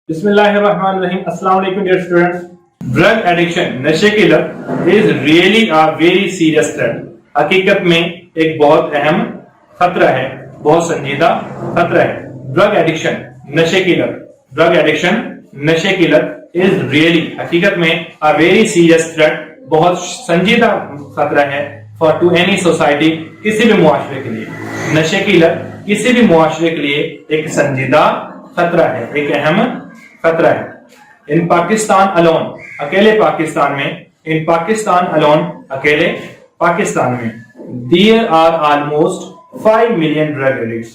बिस्मिल्लाहिर्रहमानिर्रहीम। अस्सलाम वालेकुम डियर स्टूडेंट्स। ड्रग एडिक्शन, नशे की लत is really a very serious threat. हकीकत में एक बहुत अहम खतरा है, बहुत संजीदा खतरा है। ड्रग एडिक्शन, नशे की लत, ड्रग एडिक्शन, नशे की लत इज रियली, हकीकत में अ वेरी सीरियस थ्रेट, बहुत संजीदा खतरा है फॉर टू एनी सोसाइटी, किसी भी मुआशरे के लिए। नशे की लत किसी भी मुआशरे के लिए एक संजीदा खतरा है, एक अहम खतरा है। इन पाकिस्तान अलोन, अकेले पाकिस्तान में, इन पाकिस्तान अलोन, अकेले पाकिस्तान में, there are almost 5 million drug addicts.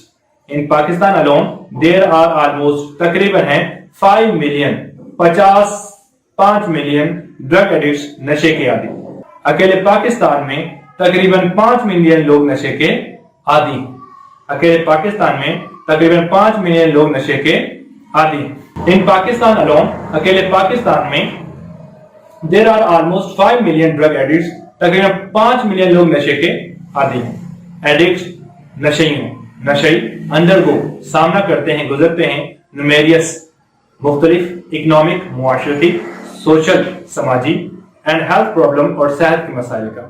In Pakistan alone there are almost, तकरीबन है 5 मिलियन, 5 मिलियन ड्रग एडिक्ट्स, नशे के आदी। अकेले पाकिस्तान में तकरीबन 5 मिलियन लोग नशे के आदी। अकेले पाकिस्तान में तकरीबन 5 मिलियन लोग नशे के आदि। इन पाकिस्तान अलोन, अकेले पाकिस्तान में, there are almost 5 million drug addicts, तकरीबन 5 मिलियन लोग नशे के आदि हैं। एडिक्ट्स नशई अंडरगो, सामना करते हैं, गुजरते हैं, न्यूमेरियस, मुख्तलिफ, इकोनॉमिक, मुआशरती, सोशल, समाजी, एंड हेल्थ प्रॉब्लम, और सेहत के मसाइल का।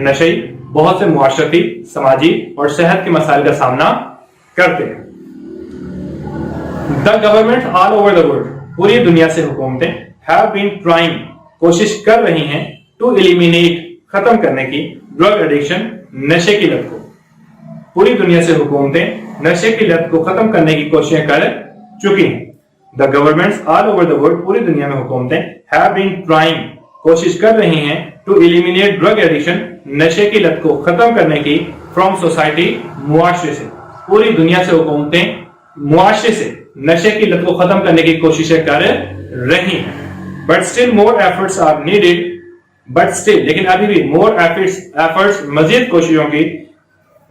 नशई बहुत से मुआशरती, समाजी और सेहत के मसाइल का सामना करते हैं। The government all over the world, पूरी दुनिया से हुकूमतें, हैव बीन ट्राइंग, कोशिश कर रही हैं, टू एलिमिनेट, खत्म करने की, ड्रग एडिक्शन, नशे की लत को। पूरी दुनिया से हुकूमतें नशे की लत को खत्म करने की कोशिशें कर चुकी हैं। The governments all over the world, पूरी दुनिया में हुकूमतें, हैव बीन ट्राइंग, कोशिश कर रही हैं, टू एलिमिनेट ड्रग एडिक्शन, नशे की लत को खत्म करने की, फ्रॉम सोसाइटी, मुआशरे से। पूरी दुनिया से हुकूमतें मुआशरे से नशे की लत को खत्म करने की कोशिशें कर रही हैं। But still more efforts are needed, but still, लेकिन अभी भी, मोर एफर्ट्स, मजीद कोशिशों की,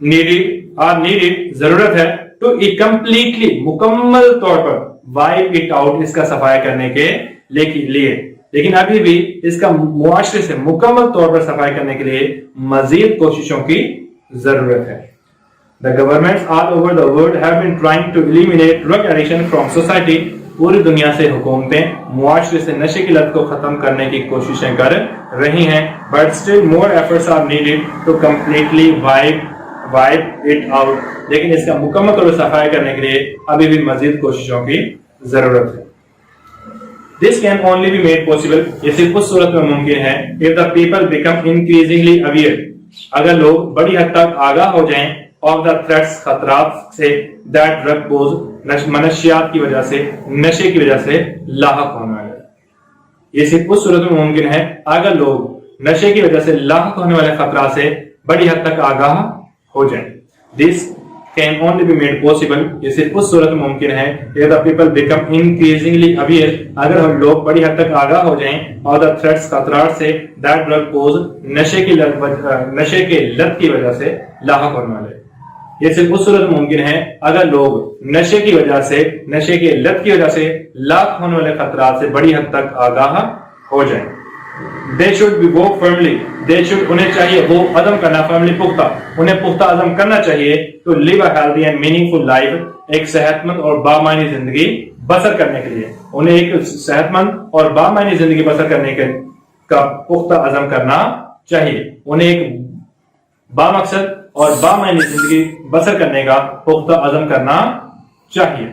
नीडेड, जरूरत है, टू कंप्लीटली, मुकम्मल तौर पर, वाइप इट आउट, इसका सफाया करने के लिए, लेकिन अभी भी इसका मुआशरे से मुकम्मल तौर पर सफाई करने के लिए मजीद कोशिशों की जरूरत है। The governments all over the world have been trying to eliminate drug addiction from society. पूरी दुनिया से हुकूमतें मुआशरे से नशे की लत को खत्म करने की कोशिशें कर रही हैं, but still more efforts are needed to completely wipe it out. लेकिन इसका मुकम्मल तौर पर सफाई करने के लिए अभी भी मजीद कोशिशों की जरूरत है। This can only be made possible, ये सिर्फ उस सूरत में मुमकिन है, if the people become increasingly aware, अगर लोग बड़ी हद तक आगाह हो जाएं of the threats, खतरात से, that drug pose, मनशियात की वजह से, नशे की वजह से लाहक होने वाले। ये सिर्फ उस सूरत में मुमकिन है अगर लोग नशे की वजह से लाहक होने वाले खतरात से बड़ी हद तक आगाह हो जाएं। This can only be made possible, ये सिर्फ उस सूरत में मुमकिन है, if the people become increasingly aware, अगर हम लोग बड़ी हद तक आगाह हो जाएं of the threats, खतरात से, that drug pose, नशे के लत की वजह से लाहक होने वाले। ये सिर्फ उस सूरत में मुमकिन है अगर लोग नशे की वजह से, नशे के लत की वजह से लाख होने वाले खतरात से बड़ी हद तक आगाह हो जाएं। They should be work firmly, they should, उन्हें चाहिए वो अज़म करना, firmly, पुख्ता, उन्हें पुख्ता अज़म करना चाहिए, to live a healthy and meaningful life, एक सेहतमंद और बामायनी जिंदगी बसर करने के लिए, उन्हें एक सेहतमंद और बामायनी जिंदगी बसर करने का पुख्ता अज़म करना चाहिए, उन्हें एक बामकसद और बामायनी जिंदगी बसर करने का पुख्ता अज़म करना चाहिए।